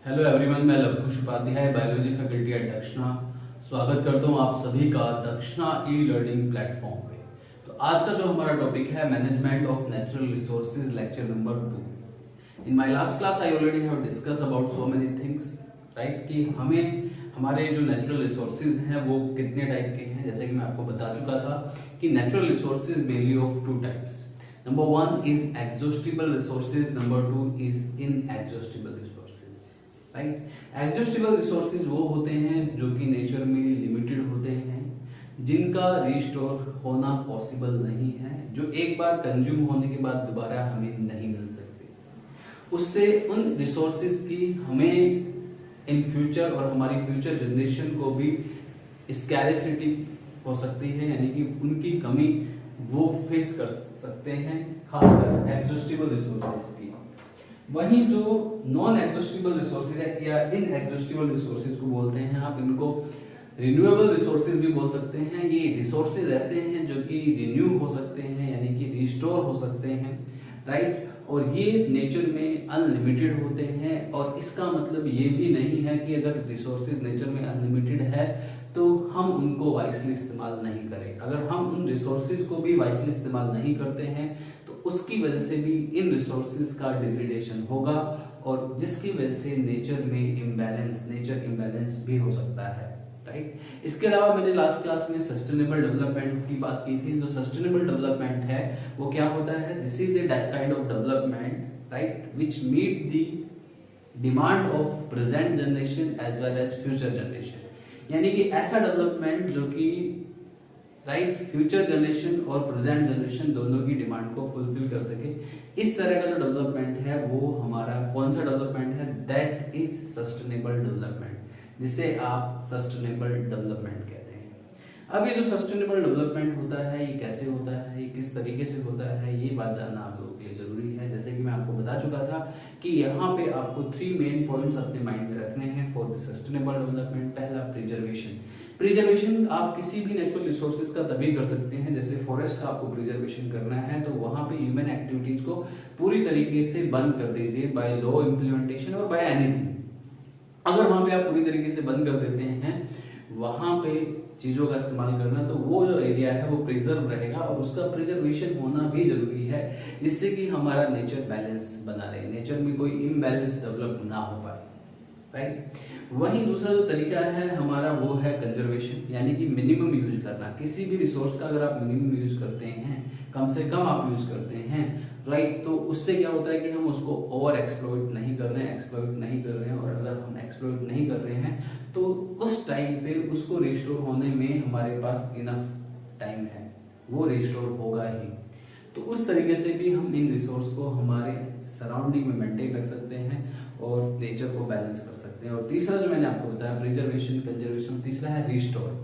Hello everyone, मैं Luvkush Upadhyay biology faculty at Dakshana स्वागत करता हूं आप सभी का दक्षिणा ई लर्निंग प्लेटफॉर्म पे। तो आज का जो हमारा टॉपिक है management of natural resources, lecture number 2। In my last class I already have discuss about so many things, right, कि हमें हमारे जो नेचुरल रिसोर्सेज हैं वो कितने टाइप के हैं। जैसे कि मैं आपको बता चुका था कि natural resources mainly of two types. Number 1 is exhaustible resources, number 2 is inexhaustible resources. Right, exhaustible resources वो होते हैं जो कि नेचर में लिमिटेड होते हैं, जिनका रिस्टोर होना पॉसिबल नहीं है, जो एक बार कंज्यूम होने के बाद दोबारा हमें नहीं मिल सकते। उससे उन रिसोर्सेज की हमें इन फ्यूचर और हमारी फ्यूचर जनरेशन को भी स्कैरेसिटी हो सकती है, यानी कि उनकी कमी वो फेस कर सकते हैं, खासकर एग्जॉस्टिबल रिसोर्सेज की। वहीं जो नॉन एग्जॉस्टिबल रिसोर्सेज है या इन एग्जॉस्टिबल रिसोर्सेज को बोलते हैं, आप इनको रिन्यूएबल रिसोर्सेज भी बोल सकते हैं। ये रिसोर्सेज ऐसे हैं जो कि रिन्यू हो सकते हैं, यानी कि रिस्टोर हो सकते हैं, राइट। और ये नेचर में अनलिमिटेड होते हैं, और इसका मतलब ये भी नहीं है कि अगर रिसोर्सेज नेचर में अनलिमिटेड है तो हम उनको वाइसली इस्तेमाल नहीं करें। अगर हम उन रिसोर्सेज को भी वाइसली इस्तेमाल नहीं करते हैं तो उसकी वजह से भी इन रिसोर्सेज का डिग्रेडेशन होगा, और जिसकी वजह से नेचर इम्बैलेंस भी हो सकता है, राइट। इसके अलावा मैंने लास्ट क्लास में सस्टेनेबल डेवलपमेंट की बात की थी। जो सस्टेनेबल डेवलपमेंट है वो क्या होता है? This is a kind of development, right, which meet the demand of present generation as well as future generation. यानी कि ऐसा डेवलपमेंट जो कि राइट फ्यूचर जनरेशन और प्रेजेंट जनरेशन दोनों की डिमांड को फुलफिल कर सके। इस तरह का जो डेवलपमेंट है वो हमारा कौन सा डेवलपमेंट है? दैट इज सस्टेनेबल डेवलपमेंट, जिसे आप सस्टेनेबल डेवलपमेंट कहते हैं। अब ये जो सस्टेनेबल डेवलपमेंट होता है ये कैसे होता है, ये किस तरीके से होता है, ये बात जानना आप लोगों के लिए जरूरी है। जैसे कि मैं आपको बता चुका था कि यहाँ पे आपको 3 मेन पॉइंट्स अपने माइंड में रखने हैं फॉर द सस्टेनेबल डेवलपमेंट। पहला, प्रिजर्वेशन आप किसी भी नेचुरल रिसोर्सेज का तभी कर सकते हैं, जैसे फॉरेस्ट का आपको प्रिजर्वेशन करना है तो वहां पे ह्यूमन एक्टिविटीज को पूरी तरीके से बंद कर दीजिए, बाय लॉ इम्प्लीमेंटेशन और बाय एनीथिंग। अगर वहां पे आप पूरी तरीके से बंद कर देते हैं वहां पे चीजों का इस्तेमाल करना, तो वो जो एरिया है वो प्रिजर्व रहेगा, और उसका प्रिजर्वेशन होना भी जरूरी है, जिससे कि हमारा नेचर बैलेंस बना रहे, नेचर में कोई इम्बैलेंस डेवलप ना हो पाए, राइट। वहीं दूसरा जो तरीका है हमारा वो है कंजर्वेशन, यानी कि मिनिमम यूज करना। किसी भी रिसोर्स का अगर आप मिनिमम यूज करते हैं, कम से कम आप यूज करते हैं, राइट, तो उससे क्या होता है कि हम उसको ओवर एक्सप्लॉइट नहीं कर रहे हैं, और अगर हम एक्सप्लॉइट नहीं कर रहे हैं तो उस टाइम पे उसको रिस्टोर होने में हमारे पास इनफ टाइम है, वो रिस्टोर होगा ही। तो उस तरीके से भी हम इन रिसोर्स को हमारे सराउंडिंग में मेंटेन कर सकते हैं और नेचर को बैलेंस कर सकते हैं। और तीसरा जो मैंने आपको बताया, प्रिजर्वेशन, कंजर्वेशन, तीसरा है रिस्टोर।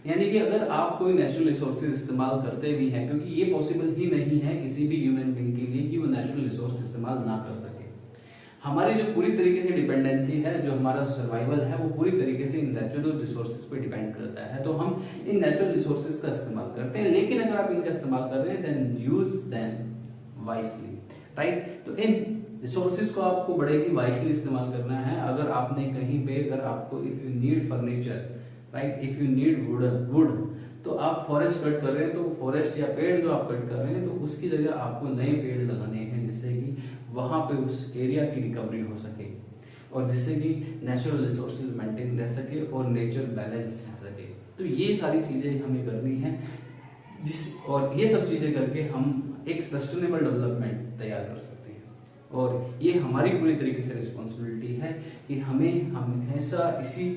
यानी कि अगर आप कोई नेचुरल रिसोर्सेज इस्तेमाल करते भी हैं, क्योंकि ये पॉसिबल ही नहीं है किसी भी ह्यूमन बीइंग के लिए कि वो नेचुरल रिसोर्स इस्तेमाल ना कर सके। हमारी जो पूरी तरीके से डिपेंडेंसी है, जो हमारा सर्वाइवल है, वो पूरी तरीके से इन नेचुरल रिसोर्सेज पे डिपेंड करता है। तो हम इन नेचुरल रिसोर्सेज का इस्तेमाल करते हैं, लेकिन अगर आप इनका इस्तेमाल कर रहे हैं then use them wisely, right. तो इन रिसोर्सेज को आपको बड़े ही वाइसली इस्तेमाल करना है। अगर आपने कहीं पे, अगर आपको if you need furniture, right, if you need would, तो आप फॉरेस्ट कट कर रहे हैं, तो फॉरेस्ट या पेड़ जो आप कट कर रहे हैं तो उसकी जगह आपको नए पेड़ लगाने हैं, जिससे कि वहां पे उस एरिया की रिकवरी हो सके, और जिससे कि नेचुरल रिसोर्सेज मेंटेन रह सके और नेचर बैलेंस रह सके। तो ये सारी चीजें हमें करनी है, और ये सब चीजें करके हम एक सस्टेनेबल डेवलपमेंट तैयार कर सकते हैं। और ये हमारी पूरी तरीके से रिस्पॉन्सिबिलिटी है कि हमें हमेशा इसी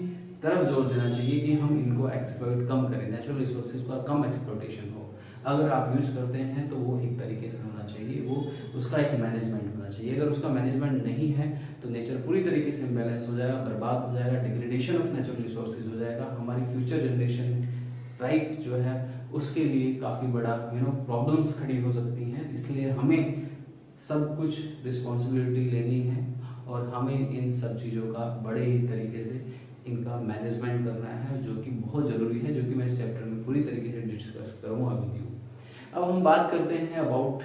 तरफ जोर देना चाहिए कि हम इनको एक्सप्लॉइट कम करें, नेचुरल रिसोर्सेज का कम एक्सप्लॉइटेशन हो। अगर आप यूज करते हैं तो वो एक तरीके से होना चाहिए, वो उसका एक मैनेजमेंट होना चाहिए। अगर उसका मैनेजमेंट नहीं है तो नेचर पूरी तरीके से इम्बैलेंस हो जाएगा, बर्बाद हो जाएगा, डिग्रेडेशन ऑफ नेचुरल रिसोर्सेज हो जाएगा। हमारी फ्यूचर जनरेशन, राइट, जो है उसके लिए काफी बड़ा प्रॉब्लम्स खड़ी हो सकती हैं। इसलिए हमें सब कुछ रिस्पॉन्सिबिलिटी लेनी है, और हमें इन सब चीज़ों का बड़े ही तरीके से इनका मैनेजमेंट करना है, जो कि बहुत जरूरी है, जो कि मैं इस चैप्टर में पूरी तरीके से डिस्कस करूँगा विद यू। अब हम बात करते हैं अबाउट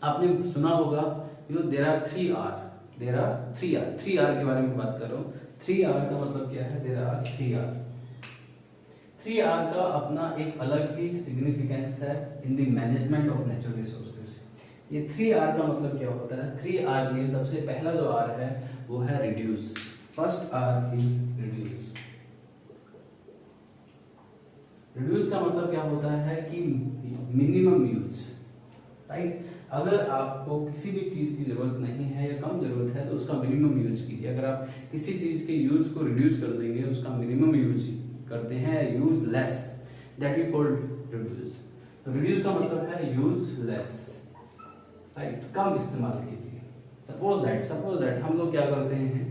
आपने सुना होगा there are 3 R, there are 3 R। 3 R के बारे में बात कर रहा हूँ। 3 R का मतलब क्या है? There are 3 R। 3 R का अपना एक अलग ही सिग्निफिकेंस है in the management of natural resources. ये 3 R का मतलब क्या होता है? 3 R में सबसे पहला जो R है वो है reduce. First R is reduce. Reduce का मतलब क्या होता है कि मिनिमम यूज, राइट। अगर आपको किसी भी चीज की जरूरत नहीं है या कम जरूरत है तो उसका मिनिमम यूज कीजिए। अगर आप किसी चीज के यूज को रिड्यूस कर देंगे, उसका मिनिमम यूज करते हैं, use less, that we call reduce. तो रिड्यूस का मतलब है यूज लेस, राइट, कम इस्तेमाल कीजिए। सपोज दैट हम लोग क्या करते हैं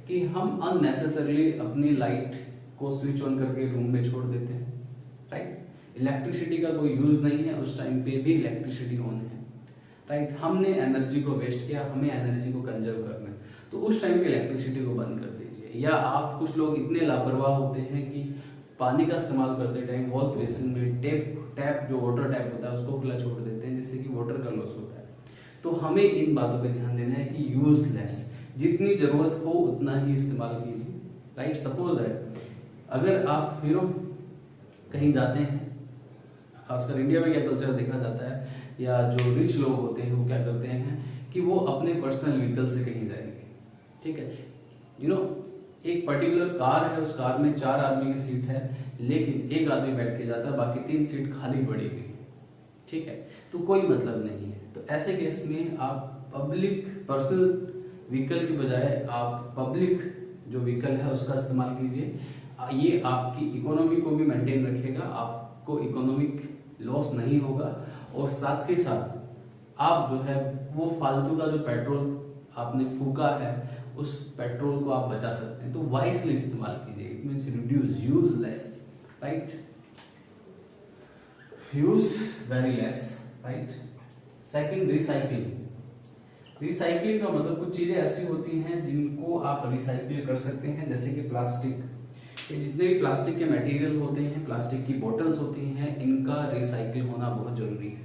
कि हम अननेसेसरली अपनी लाइट को स्विच ऑन करके रूम में छोड़ देते हैं, राइट। इलेक्ट्रिसिटी का कोई यूज नहीं है, उस टाइम पे भी इलेक्ट्रिसिटी ऑन है, राइट। हमने एनर्जी को वेस्ट किया, हमें एनर्जी को कंजर्व करना है, तो उस टाइम पे इलेक्ट्रिसिटी को बंद कर दीजिए। या आप कुछ लोग इतने लापरवाह होते हैं कि पानी का इस्तेमाल करते टाइम वॉश बेसिन में टैप जो वाटर टैप होता है उसको खुला छोड़ देते हैं, जिससे कि वाटर का लॉस होता है। तो हमें इन बातों पे ध्यान देना है कि यूज लेस, जितनी जरूरत हो उतना ही इस्तेमाल कीजिए, राइट। सपोज है अगर आप कहीं जाते हैं, खासकर इंडिया में क्या कल्चर देखा जाता है, या जो रिच लोग होते हैं वो क्या करते हैं कि वो अपने पर्सनल व्हीकल से कहीं जाएंगे, ठीक है। एक पर्टिकुलर कार है, उस कार में 4 आदमी की सीट है, लेकिन एक आदमी बैठ के जाता है, बाकी 3 सीट खाली पड़ी हुई है, ठीक है। तो कोई मतलब नहीं है। तो ऐसे केस में आप पब्लिक पर्सनल व्हीकल की बजाय आप पब्लिक जो व्हीकल है उसका इस्तेमाल कीजिए। ये आपकी इकोनॉमी को भी मेंटेन रखेगा, आपको इकोनॉमिक लॉस नहीं होगा, और साथ के साथ आप जो है वो फालतू का जो पेट्रोल आपने फूका है उस पेट्रोल को आप बचा सकते हैं। तो वाइसली इस्तेमाल कीजिए। It means reduce, use less, right, use very less, right. Second, recycling. Recycling का मतलब कुछ चीजें ऐसी होती हैं जिनको आप रिसाइकिल कर सकते हैं, जैसे कि प्लास्टिक। ये जितने भी प्लास्टिक के मटेरियल होते हैं, प्लास्टिक की बोतल्स होती हैं, इनका रिसाइकिल होना बहुत जरूरी है,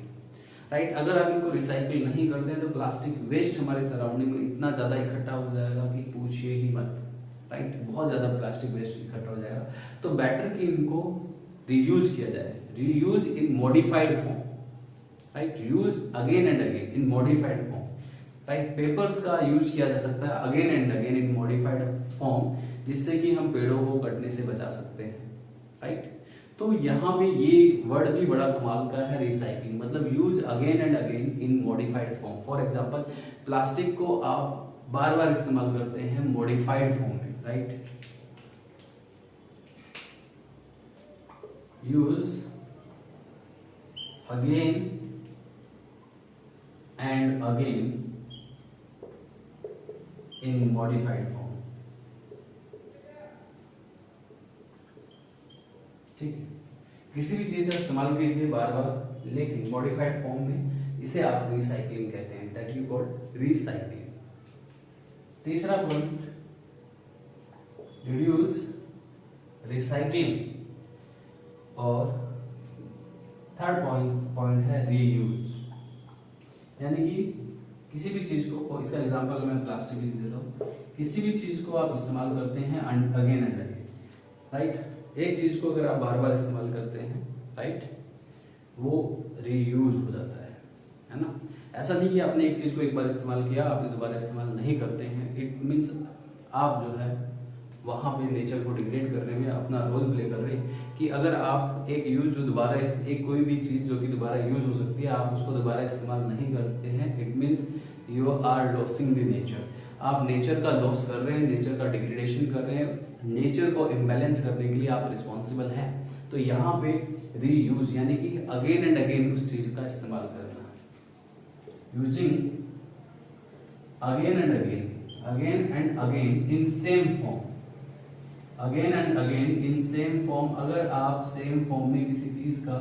राइट। अगर आप इनको रिसाइकिल नहीं करते हैं तो प्लास्टिक वेस्ट हमारे सराउंडिंग में इतना ज्यादा इकट्ठा हो जाएगा कि पूछिए ही मत, राइट। बहुत ज्यादा प्लास्टिक वेस्ट इकट्ठा हो जाएगा। तो बेटर कि इनको रीयूज किया जाए, reuse in modified form, right, use again and again in modified form, right. Papers का यूज किया जा सकता है again and again in modified form, जिससे कि हम पेड़ों को कटने से बचा सकते हैं, राइट। तो यहाँ पे ये वर्ड भी बड़ा कमाल का है, रिसाइकलिंग, मतलब use again and again in modified form. For example, plastic को आप बार बार इस्तेमाल करते हैं मॉडिफाइड फॉर्म में, right. Use again and again in modified form, ठीक है। किसी भी चीज का इस्तेमाल कीजिए बार बार, लेकिन मॉडिफाइड फॉर्म में, इसे आप रिसाइकलिंग कहते हैं, दैट यू कॉल रिसाइकलिंग। तीसरा पॉइंट, रिड्यूस, रिसाइकलिंग, और थर्ड पॉइंट है रीयूज, यानी कि किसी भी चीज को, इसका एग्जांपल मैं प्लास्टिक भी दे रहा हूं, किसी भी चीज को आप इस्तेमाल करते हैं अगेन एंड अगेन, राइट। एक चीज को अगर आप बार बार इस्तेमाल करते हैं, राइट, वो रीयूज हो जाता है ना। ऐसा नहीं कि आपने एक चीज को एक बार इस्तेमाल किया, आपने दोबारा इस्तेमाल नहीं करते हैं। इट मींस आप जो है वहां पे नेचर को डिग्रेड करने में अपना रोल प्ले कर रहे हैं, कि अगर आप एक यूज जो दोबारा, एक कोई भी चीज जो कि दोबारा यूज हो सकती है, आप उसको दोबारा इस्तेमाल नहीं करते हैं, it means you are losing the nature. आप नेचर का लॉस कर रहे हैं, नेचर का डिग्रेडेशन कर रहे हैं, नेचर को इम्बैलेंस करने के लिए आप रिस्पॉन्सिबल हैं। तो यहाँ पे रीयूज यानी कि अगेन एंड अगेन उस चीज का इस्तेमाल करना, using again and again in same form, again and again in same form. अगर आप सेम फॉर्म में किसी चीज का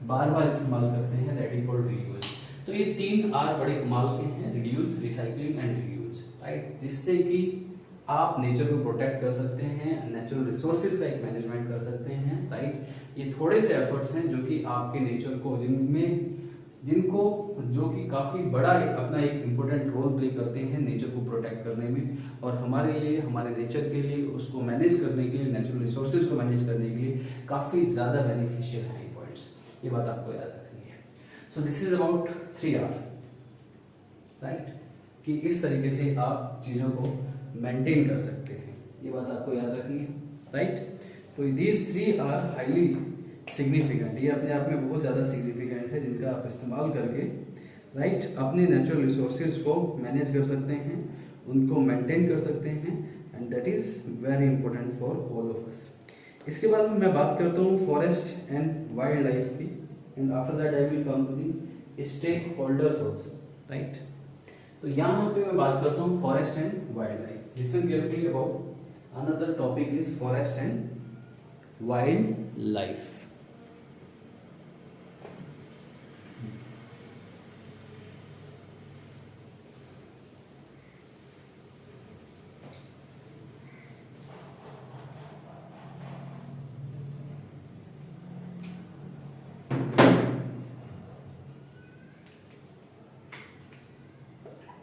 बार बार इस्तेमाल करते हैं, दैट इज कॉल्ड रीयूज। तो ये 3 R बड़े कमाल के हैं, reduce, recycling and reuse, right, जिससे कि आप नेचर को प्रोटेक्ट कर सकते हैं, नेचुरल रिसोर्सेज का एक मैनेजमेंट कर सकते हैं, राइट। ये थोड़े से एफर्ट्स हैं जो कि आपके नेचर को, जिनको जो कि काफ़ी बड़ा अपना एक इम्पोर्टेंट रोल प्ले करते हैं नेचर को प्रोटेक्ट करने में, और हमारे लिए, हमारे नेचर के लिए, उसको मैनेज करने के लिए, नेचुरल रिसोर्सेज को मैनेज करने के लिए काफ़ी ज़्यादा बेनिफिशियल हैं पॉइंट्स। ये बात आपको याद रखनी है। So this is about 3R, right, कि इस तरीके से आप चीज़ों को मेंटेन कर सकते हैं। ये बात आपको याद रखनी है, राइट। तो दीज 3 आर हाईली सिग्निफिकेंट, ये अपने आप में बहुत ज़्यादा सिग्निफिकेंट है, जिनका आप इस्तेमाल करके, राइट, अपने नेचुरल रिसोर्सेज को मैनेज कर सकते हैं, उनको मेंटेन कर सकते हैं, and that is very important for all of us. इसके बाद मैं बात करता हूँ फॉरेस्ट एंड वाइल्ड लाइफ की, and after that I will come to the stakeholders also, right. तो यहाँ पे मैं बात करता हूँ forest and wildlife. Listen carefully about another topic is forest and wildlife.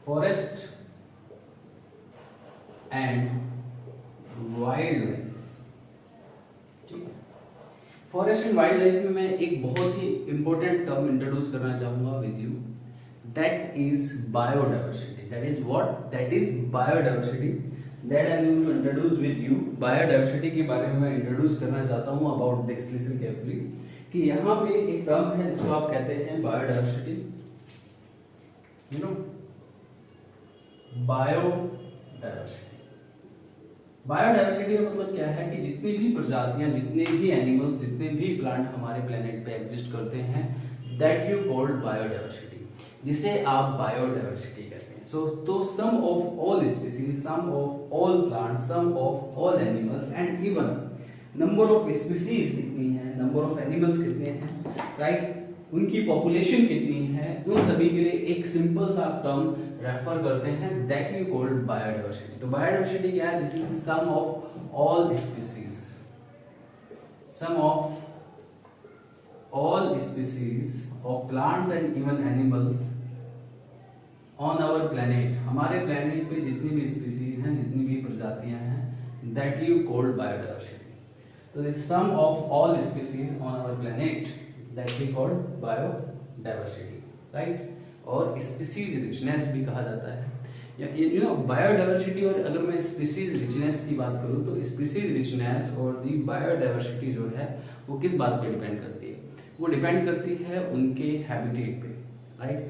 Forest and wildlife, ठीक है। फॉरेस्ट एंड वाइल्ड लाइफ में मैं एक बहुत ही इंपॉर्टेंट टर्म इंट्रोड्यूस करना चाहूंगा with you, that is biodiversity. That is what? That is biodiversity. That I am going to introduce with you. Biodiversity के बारे में मैं इंट्रोड्यूस करना चाहता हूं अबाउट दिस। लिसन केयरफुली कि यहाँ पे एक टर्म है जिसको आप कहते हैं biodiversity, you know, biodiversity. Biodiversity का मतलब क्या है कि जितनी भी प्रजातियां, जितने भी एनिमल्स, जितने भी प्लांट हमारे प्लेनेट पे एग्जिस्ट करते हैं, दैट यू कॉल्ड बायोडाइवर्सिटी, जिसे आप बायोडाइवर्सिटी कहते हैं। सो तो sum of all species, sum of all plant, sum of all animals, and even number of species कितनी है, नंबर ऑफ एनिमल्स कितने हैं, राइट, उनकी पॉपुलेशन कितनी है, उन सभी के लिए एक सिंपल सा टर्म रेफर करते हैं, दैट यू कॉल्ड बायोडाइवर्सिटी। तो बायोडाइवर्सिटी क्या है? This is sum of all species, sum of all species of plants and even animals on our planet. हमारे प्लेनेट पे जितनी भी स्पीसीज हैं, जितनी भी प्रजातियां हैं, दैट यू कॉल्ड बायोडाइवर्सिटी। तो sum of all species on our planet, that we called biodiversity, right. और स्पीसीज रिचनेस भी कहा जाता है, यू नो, बायोडाइवर्सिटी। और अगर मैं स्पीसीज रिचनेस की बात करूं तो स्पीसीज रिचनेस और दी बायोडाइवर्सिटी जो है वो किस बात पे डिपेंड करती है? वो डिपेंड करती है उनके हैबिटेट पे, राइट।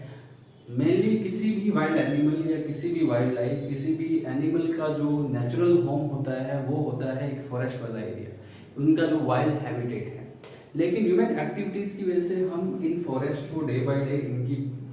मेनली किसी भी वाइल्ड एनिमल या किसी भी वाइल्ड लाइफ, किसी भी एनिमल का जो नेचुरल होम होता है वो होता है एक फॉरेस्ट वाला एरिया, उनका जो वाइल्ड हैबिटेट है। लेकिन ह्यूमन एक्टिविटीज की वजह से हम इन फॉरेस्ट को डे बाय डे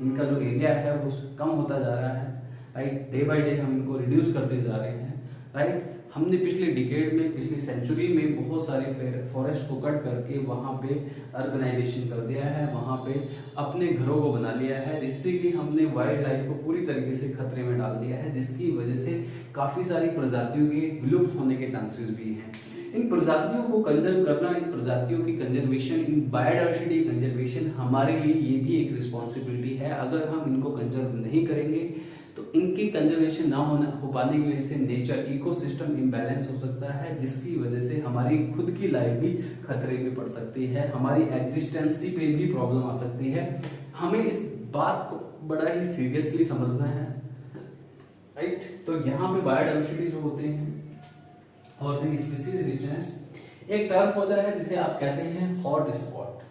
इनका जो एरिया है वो कम होता जा रहा है, राइट। डे बाय डे हम इनको रिड्यूस करते जा रहे हैं, राइट। हमने पिछले डिकेड में, पिछली सेंचुरी में बहुत सारे फॉरेस्ट को कट करके वहाँ पे अर्बनाइजेशन कर दिया है, वहाँ पे अपने घरों को बना लिया है, जिससे कि हमने वाइल्ड लाइफ को पूरी तरीके से खतरे में डाल दिया है, जिसकी वजह से काफ़ी सारी प्रजातियों के विलुप्त होने के चांसेस भी हैं। इन प्रजातियों को कंजर्व करना, इन प्रजातियों की कंजर्वेशन, इन बायोडाइवर्सिटी कंजर्वेशन हमारे लिए ये भी एक रिस्पॉन्सिबिलिटी है। अगर हम इनको कंजर्व नहीं करेंगे तो इनकी कंजर्वेशन ना हो पाने की वजह से नेचर इकोसिस्टम इम्बैलेंस हो सकता है, जिसकी वजह से हमारी खुद की लाइफ भी खतरे में पड़ सकती है, हमारी एग्जिस्टेंसी पे भी प्रॉब्लम आ सकती है। हमें इस बात को बड़ा ही सीरियसली समझना है, राइट। तो यहाँ पे बायोडाइवर्सिटी जो होते हैं और द स्पीसीज रिचनेस, एक टर्म होता है जिसे आप कहते हैं hot spot.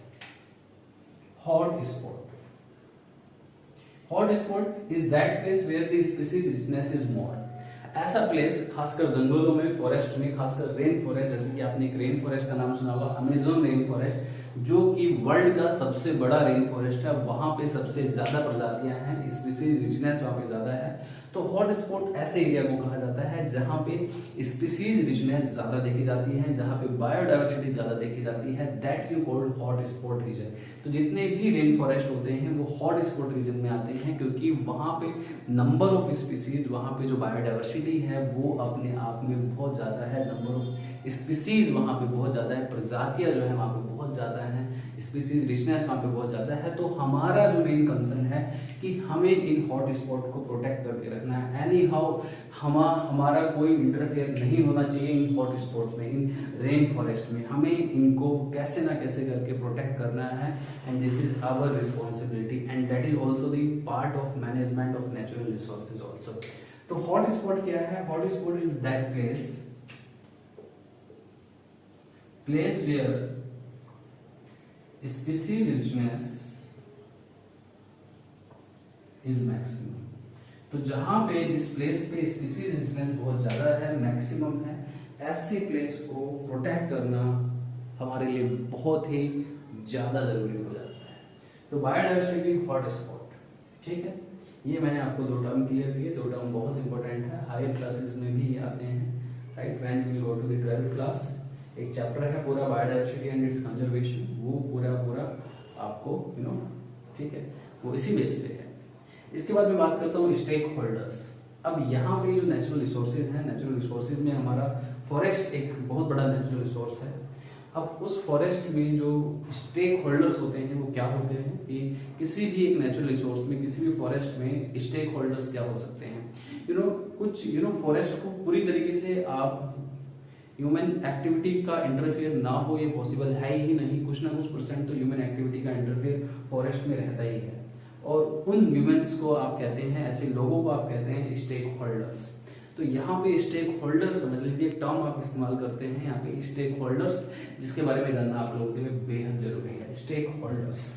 Hot spot, hot spot is that place where the species richness is more. ऐसा प्लेस खासकर जंगलों में, फॉरेस्ट में, खासकर रेन फॉरेस्ट, जैसे कि आपने एक रेन फॉरेस्ट का नाम सुना होगा, अमेज़न रेन फॉरेस्ट, जो कि वर्ल्ड का सबसे बड़ा रेन फॉरेस्ट है, वहां पे सबसे ज्यादा प्रजातियां हैं, स्पीसीज रिचनेस वहां पे ज्यादा है। तो हॉट स्पॉट ऐसे एरिया को कहा जाता है जहां पे स्पीसीज रिचनेस ज्यादा देखी जाती है, जहां पे बायोडाइवर्सिटी ज्यादा देखी जाती है, that you called hot spot region. तो जितने भी रेन फॉरेस्ट होते हैं वो हॉट स्पॉट रीजन में आते हैं, क्योंकि वहां पे नंबर ऑफ स्पीसीज, वहां पे जो बायोडाइवर्सिटी है वो अपने आप में बहुत ज्यादा है, नंबर ऑफ स्पीसीज वहाँ पे बहुत ज़्यादा है, प्रजातियाँ जो है वहाँ पे बहुत ज़्यादा हैं, स्पीसीज रिचनेस वहाँ पे बहुत ज़्यादा है। तो हमारा जो मेन कंसर्न है कि हमें इन हॉट स्पॉट को प्रोटेक्ट करके रखना है। एनी हाउ हमारा कोई इंटरफेयर नहीं होना चाहिए इन हॉट स्पॉट्स में, इन रेन फॉरेस्ट में। हमें इनको कैसे ना कैसे करके प्रोटेक्ट करना है, and this is our responsibility, and that is also the part of management of natural resources also. तो हॉट स्पॉट क्या है? Hot spot is that place where species richness is maximum। तो जहां पे जिस प्लेस पे स्पीसीज रिचनेस बहुत ज्यादा है, मैक्सिमम है, ऐसे प्लेस को प्रोटेक्ट करना हमारे लिए बहुत ही ज्यादा जरूरी हो जाता है। तो बायोडायवर्सिटी हॉट स्पॉट, ठीक है, ये मैंने आपको दो टर्म क्लियर किए। दो टर्म बहुत इंपॉर्टेंट है, हायर क्लासेस में भी ये आते हैं, right. When you will go to the 12th class, एक चैप्टर है पूरा बायोडायवर्सिटी एंड इट्स कंजर्वेशन, वो पूरा आपको ठीक है, वो इसी बेस पे है। इसके बाद मैं बात करता हूँ स्टेक होल्डर्स। अब यहाँ पे जो नेचुरल रिसोर्सेज हैं, नेचुरल रिसोर्सेज में हमारा फॉरेस्ट एक बहुत बड़ा नेचुरल रिसोर्स है। अब उस फॉरेस्ट में जो स्टेक होल्डर्स होते हैं वो क्या होते हैं कि किसी भी एक नेचुरल रिसोर्स में, किसी भी फॉरेस्ट में स्टेक होल्डर्स क्या हो सकते हैं? कुछ फॉरेस्ट को पूरी तरीके से आप ह्यूमन एक्टिविटी का इंटरफेयर ना हो, ये पॉसिबल है ही नहीं। कुछ ना कुछ परसेंट तो ह्यूमन एक्टिविटी का इंटरफेयर फॉरेस्ट में रहता ही है, और उन ह्यूमंस को आप कहते हैं, ऐसे लोगों को आप कहते हैं स्टेक होल्डर्स। तो यहाँ पे स्टेक होल्डर्स समझ लीजिए, एक टर्म आप इस्तेमाल करते हैं यहाँ पे स्टेक होल्डर्स, जिसके बारे में जानना आप लोगों के लिए बेहद जरूरी है। Stakeholders,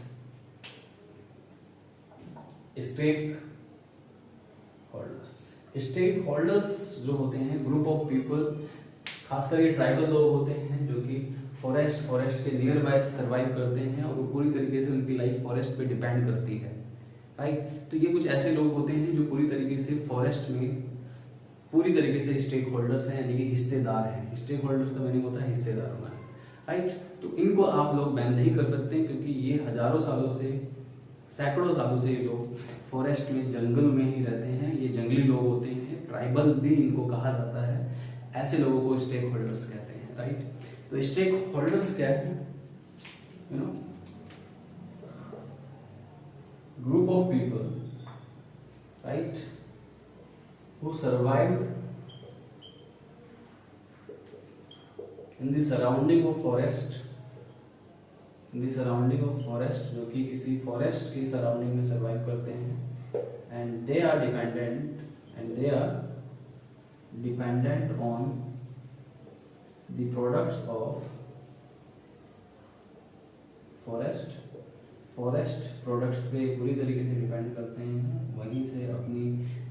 stakeholders, stakeholders जो होते हैं ग्रुप ऑफ पीपल, खासकर ये ट्राइबल लोग होते हैं जो कि फॉरेस्ट के नियर बाय सर्वाइव करते हैं, और वो पूरी तरीके से उनकी लाइफ फॉरेस्ट पे डिपेंड करती है, राइट। तो ये कुछ ऐसे लोग होते हैं जो पूरी तरीके से फॉरेस्ट में पूरी तरीके से स्टेक होल्डर्स हैं, यानी कि हिस्सेदार हैं। स्टेक होल्डर्स का मीनिंग होता है हिस्सेदार होना, राइट। तो इनको आप लोग बैन नहीं कर सकते, क्योंकि ये हजारों सालों से, सैकड़ों सालों से ये लोग फॉरेस्ट में, जंगल में ही रहते हैं। ये जंगली लोग होते हैं, ट्राइबल भी इनको कहा जाता है। ऐसे लोगों को स्टेक होल्डर्स कहते हैं, राइट। तो स्टेक होल्डर्स क्या है? Group of people, right, who survived in the surrounding of forest, जो कि किसी फॉरेस्ट की सराउंडिंग में सर्वाइव करते हैं, and they are dependent on the products of forest products पे पूरी तरीके से डिपेंड करते हैं। वहीं से अपनी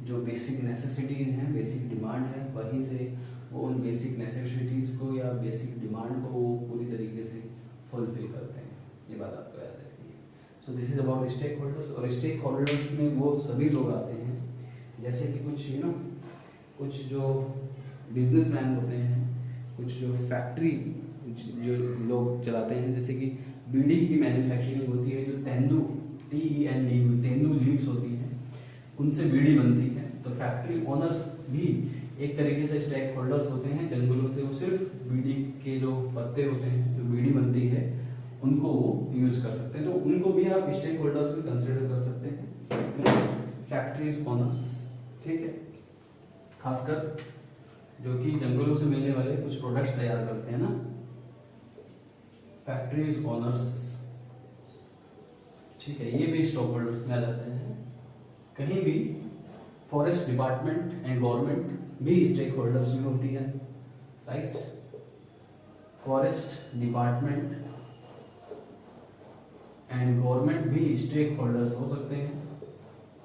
जो बेसिक नेसेसिटीज हैं, बेसिक डिमांड है, वहीं से वो उन बेसिक नेसेसिटीज को या बेसिक डिमांड को वो पूरी तरीके से फुलफिल करते हैं। ये बात आपको याद रखनी है। So this is about stakeholders. और स्टेक होल्डर्स में वो सभी लोग आते हैं, जैसे कि कुछ जो बिजनेसमैन होते हैं, कुछ जो फैक्ट्री जो लोग चलाते हैं, जैसे कि बीड़ी की मैन्युफैक्चरिंग होती है, जो तेंदू तेंदू लीव्स होती हैं, उनसे बीड़ी बनती है। तो फैक्ट्री ओनर्स भी एक तरीके से स्टेक होल्डर्स होते हैं। जंगलों से वो सिर्फ बीड़ी के जो पत्ते होते हैं, जो बीड़ी बनती है, उनको वो यूज कर सकते हैं। तो उनको भी आप स्टेक होल्डर्स में कंसिडर कर सकते हैं, फैक्ट्रीज ओनर्स, ठीक है। खासकर जो कि जंगलों से मिलने वाले कुछ प्रोडक्ट्स तैयार करते हैं ना, फैक्ट्रीज ओनर्स, ठीक है, ये भी स्टॉक होल्डर्स में आ जाते हैं। कहीं भी फॉरेस्ट डिपार्टमेंट एंड गवर्नमेंट भी स्टेक होल्डर्स में होती है, right. Forest department and government भी स्टेक होल्डर्स हो सकते हैं,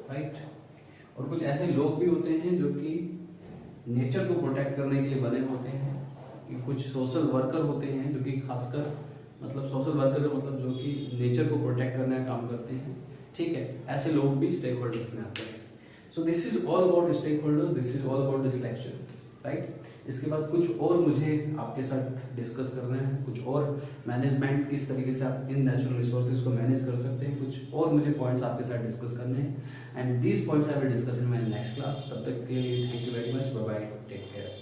राइट। और कुछ ऐसे लोग भी होते हैं जो कि नेचर को प्रोटेक्ट करने के लिए बने होते हैं। कुछ सोशल वर्कर होते हैं जो कि खासकर सोशल वर्कर का मतलब जो कि नेचर को प्रोटेक्ट करने का काम करते हैं, ठीक है। ऐसे लोग भी स्टेक होल्डर्स में आते हैं। So this is all about stakeholder, this is all about this lecture, right. इसके बाद कुछ और मुझे आपके साथ डिस्कस करना है, कुछ और मैनेजमेंट किस तरीके से आप इन नेचुरल रिसोर्सेज को मैनेज कर सकते हैं, कुछ और मुझे पॉइंट्स आपके साथ डिस्कस करने हैं, and these points I will discuss in my next class. तब तक के लिए thank you very much, bye bye, take care.